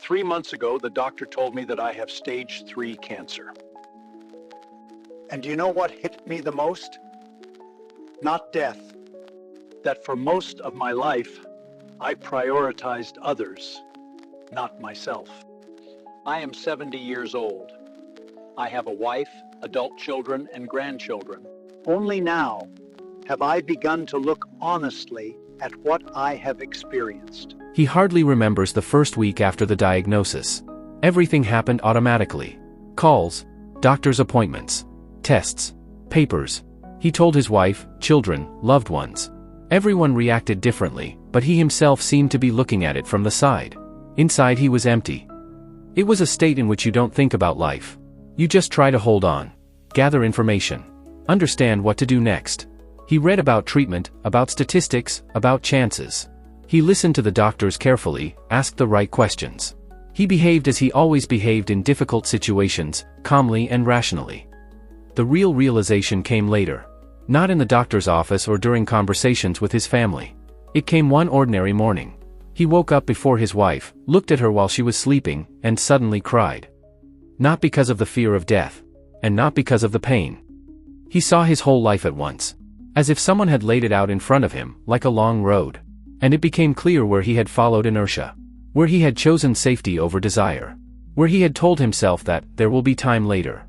3 months ago, the doctor told me that I have stage 3 cancer. And do you know what hit me the most? Not death. That for most of my life, I prioritized others, not myself. I am 70 years old. I have a wife, adult children, and grandchildren. Only now have I begun to look honestly at what I have experienced. He hardly remembers the first week after the diagnosis. Everything happened automatically. Calls, doctor's appointments, tests, papers. He told his wife, children, loved ones. Everyone reacted differently, but he himself seemed to be looking at it from the side. Inside he was empty. It was a state in which you don't think about life. You just try to hold on, gather information, understand what to do next. He read about treatment, about statistics, about chances. He listened to the doctors carefully, asked the right questions. He behaved as he always behaved in difficult situations, calmly and rationally. The real realization came later. Not in the doctor's office or during conversations with his family. It came one ordinary morning. He woke up before his wife, looked at her while she was sleeping, and suddenly cried. Not because of the fear of death. And not because of the pain. He saw his whole life at once. As if someone had laid it out in front of him, like a long road. And it became clear where he had followed inertia. Where he had chosen safety over desire. Where he had told himself that there will be time later.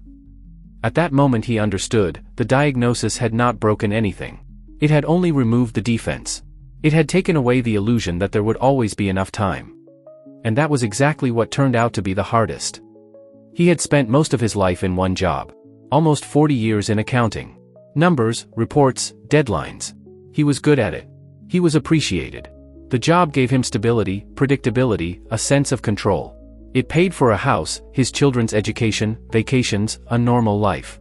At that moment he understood, the diagnosis had not broken anything. It had only removed the defense. It had taken away the illusion that there would always be enough time. And that was exactly what turned out to be the hardest. He had spent most of his life in one job. Almost 40 years in accounting. Numbers, reports, deadlines. He was good at it. He was appreciated. The job gave him stability, predictability, a sense of control. It paid for a house, his children's education, vacations, a normal life.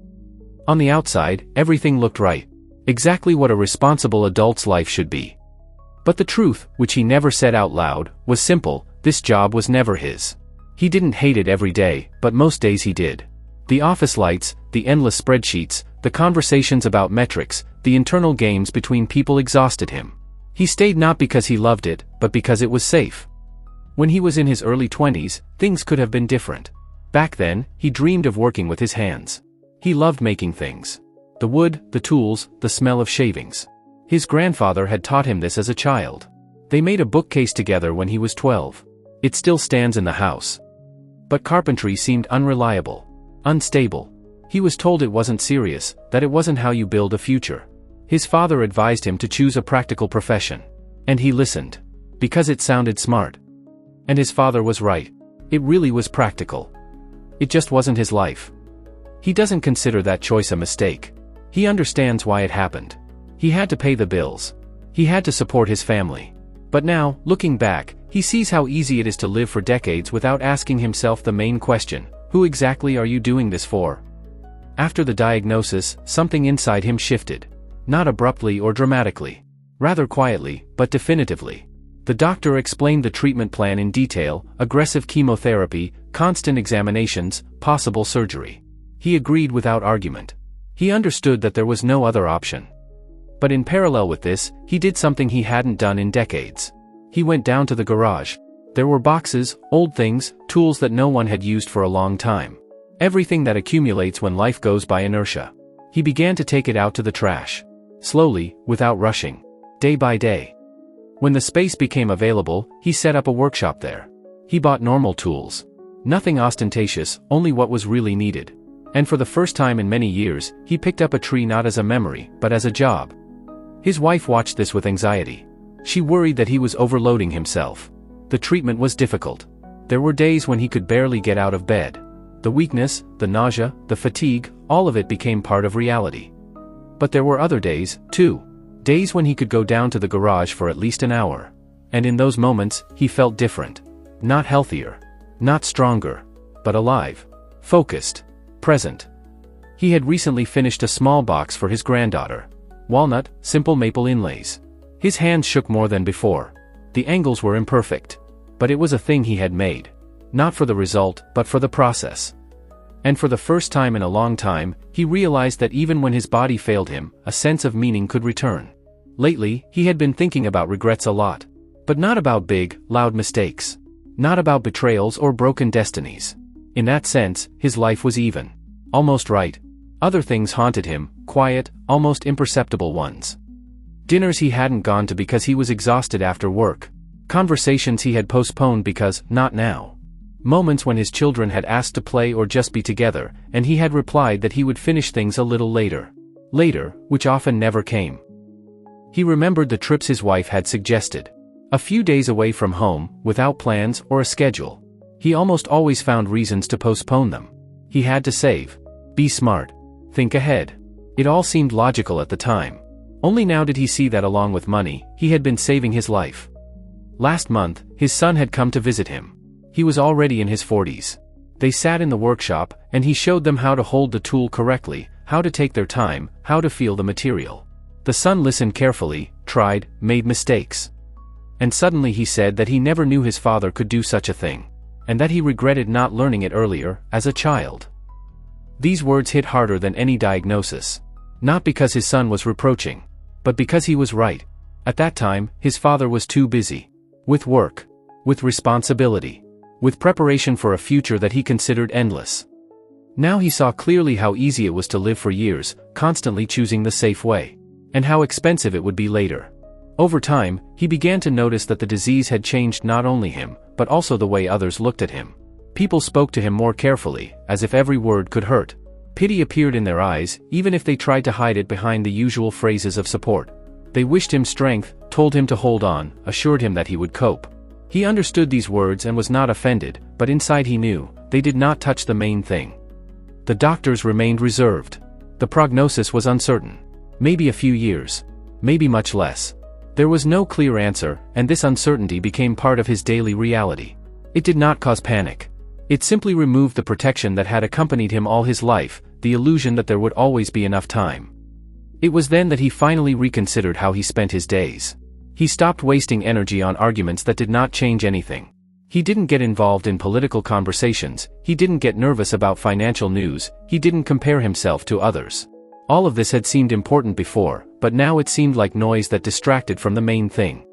On the outside, everything looked right. Exactly what a responsible adult's life should be. But the truth, which he never said out loud, was simple: this job was never his. He didn't hate it every day, but most days he did. The office lights, the endless spreadsheets, the conversations about metrics, the internal games between people exhausted him. He stayed not because he loved it, but because it was safe. When he was in his early 20s, things could have been different. Back then, he dreamed of working with his hands. He loved making things. The wood, the tools, the smell of shavings. His grandfather had taught him this as a child. They made a bookcase together when he was 12. It still stands in the house. But carpentry seemed unreliable, unstable. He was told it wasn't serious, that it wasn't how you build a future. His father advised him to choose a practical profession. And he listened. Because it sounded smart. And his father was right. It really was practical. It just wasn't his life. He doesn't consider that choice a mistake. He understands why it happened. He had to pay the bills. He had to support his family. But now, looking back, he sees how easy it is to live for decades without asking himself the main question: who exactly are you doing this for? After the diagnosis, something inside him shifted. Not abruptly or dramatically. Rather quietly, but definitively. The doctor explained the treatment plan in detail: aggressive chemotherapy, constant examinations, possible surgery. He agreed without argument. He understood that there was no other option. But in parallel with this, he did something he hadn't done in decades. He went down to the garage. There were boxes, old things, tools that no one had used for a long time. Everything that accumulates when life goes by inertia. He began to take it out to the trash. Slowly, without rushing. Day by day. When the space became available, he set up a workshop there. He bought normal tools. Nothing ostentatious, only what was really needed. And for the first time in many years, he picked up a tree not as a memory, but as a job. His wife watched this with anxiety. She worried that he was overloading himself. The treatment was difficult. There were days when he could barely get out of bed. The weakness, the nausea, the fatigue, all of it became part of reality. But there were other days, too. Days when he could go down to the garage for at least an hour. And in those moments, he felt different. Not healthier. Not stronger. But alive. Focused. Present. He had recently finished a small box for his granddaughter. Walnut, simple maple inlays. His hands shook more than before. The angles were imperfect. But it was a thing he had made. Not for the result, but for the process. And for the first time in a long time, he realized that even when his body failed him, a sense of meaning could return. Lately, he had been thinking about regrets a lot. But not about big, loud mistakes. Not about betrayals or broken destinies. In that sense, his life was even. Almost right. Other things haunted him, quiet, almost imperceptible ones. Dinners he hadn't gone to because he was exhausted after work. Conversations he had postponed because, not now. Moments when his children had asked to play or just be together, and he had replied that he would finish things a little later. Later, which often never came. He remembered the trips his wife had suggested. A few days away from home, without plans or a schedule. He almost always found reasons to postpone them. He had to save. Be smart. Think ahead. It all seemed logical at the time. Only now did he see that along with money, he had been saving his life. Last month, his son had come to visit him. He was already in his 40s. They sat in the workshop, and he showed them how to hold the tool correctly, how to take their time, how to feel the material. The son listened carefully, tried, made mistakes. And suddenly he said that he never knew his father could do such a thing. And that he regretted not learning it earlier, as a child. These words hit harder than any diagnosis. Not because his son was reproaching. But because he was right. At that time, his father was too busy. With work. With responsibility. With preparation for a future that he considered endless. Now he saw clearly how easy it was to live for years, constantly choosing the safe way. And how expensive it would be later. Over time, he began to notice that the disease had changed not only him, but also the way others looked at him. People spoke to him more carefully, as if every word could hurt. Pity appeared in their eyes, even if they tried to hide it behind the usual phrases of support. They wished him strength, told him to hold on, assured him that he would cope. He understood these words and was not offended, but inside he knew, they did not touch the main thing. The doctors remained reserved. The prognosis was uncertain. Maybe a few years. Maybe much less. There was no clear answer, and this uncertainty became part of his daily reality. It did not cause panic. It simply removed the protection that had accompanied him all his life, the illusion that there would always be enough time. It was then that he finally reconsidered how he spent his days. He stopped wasting energy on arguments that did not change anything. He didn't get involved in political conversations, he didn't get nervous about financial news, he didn't compare himself to others. All of this had seemed important before, but now it seemed like noise that distracted from the main thing.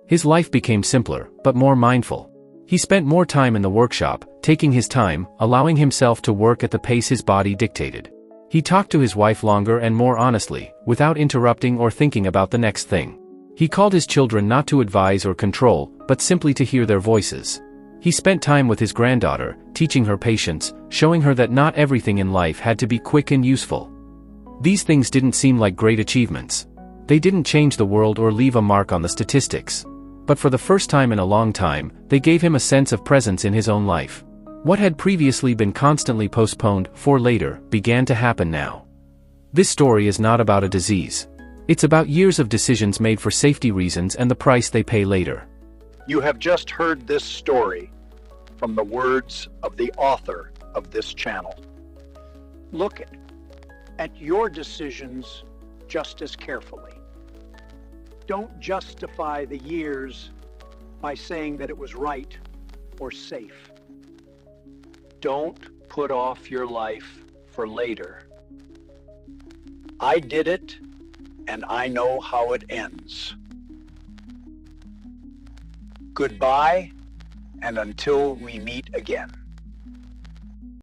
His life became simpler, but more mindful. He spent more time in the workshop, taking his time, allowing himself to work at the pace his body dictated. He talked to his wife longer and more honestly, without interrupting or thinking about the next thing. He called his children not to advise or control, but simply to hear their voices. He spent time with his granddaughter, teaching her patience, showing her that not everything in life had to be quick and useful. These things didn't seem like great achievements. They didn't change the world or leave a mark on the statistics. But for the first time in a long time, they gave him a sense of presence in his own life. What had previously been constantly postponed for later began to happen now. This story is not about a disease. It's about years of decisions made for safety reasons and the price they pay later. You have just heard this story from the words of the author of this channel. Look at your decisions just as carefully. Don't justify the years by saying that it was right or safe. Don't put off your life for later. I did it, and I know how it ends. Goodbye, and until we meet again.